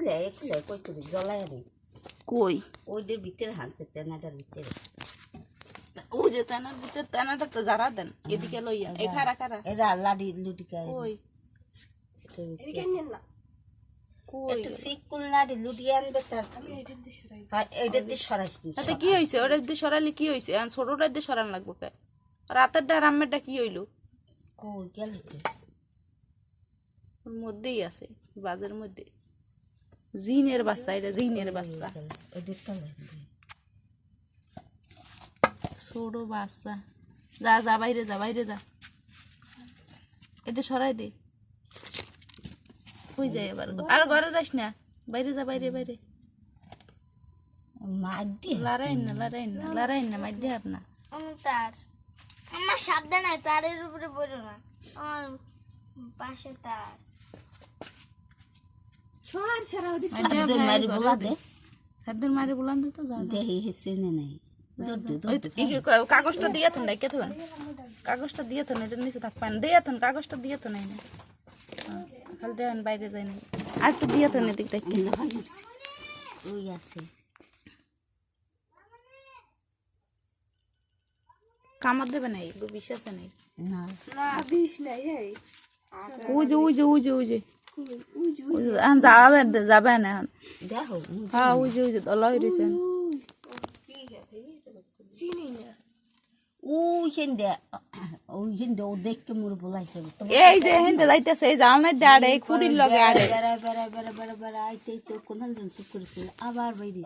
খুলে খুলে কই তুই জ্বলাই আরে কই ওইদের ভিতরে হানছে তেনাটার ভিতরে ও যে তেনার ভিতর তেনাটা তো যারা দেন এদিকে লইয়া এই খারা খারা এরা লাডি লুটিকা কই এদিকে নিন না কই একটু সিকুল লাডি লুটিয়ে আনবে তার আমি এইটার দিয়ে সরাইছি তাতে কি হইছে ওটা দিয়ে সরাইলে কি হইছে আর ছোটটা দিয়ে সরান লাগবে কে রাতের ডা রামেরটা কি হইলো কই গেল ওর মধ্যেই আছে বাজের মধ্যে জিনের বাচ্চা এটা জিনের বাচ্চা ওইটা কালে ছোট বাচ্চা যা যা বাইরে যা বাইরে যা এটা সরাই দে কই যায় এবার আর ঘরে যাস না বাইরে যা বাইরে বাইরে মাড্ডি লড়াই না মাইডি আপনা তার আমার সাবধান হয় তারের উপরে বলো না আমার পাশে তার সাদ্দুর মারি বলা দে সাদ্দুর মারি বলান তো যা দেহি হেসে নাই কাগজটা দিয়ে থন ডাইকে থন কাগজটা দিয়ে থন এটা নিচে থাক পান দিয়ে থন কাগজটা দিয়ে থন এই না খালি দেন বাইরে যাই না আর একটু দিয়ে থন এদিকটা কিনা ভালো ওই আছে কামড় দেবে না এগুলো বিষ আছে নাই না না বিষ নাই এই ওই যে যাবে না এখন দেখো হ্যাঁ ওই যে দলাই রয়েছে চিনি না ওই হিন্দে ও দেখতে মোর বলাইছে এই যে হেনতে যাইতেছে এই জাল নাই দাঁড়ে খুঁড়ির লগে আড়ে বেড়া বেড়া বেড়া বেড়া বেড়া আইতেই তো কোন জন চুপ করেছিল আবার বাইরে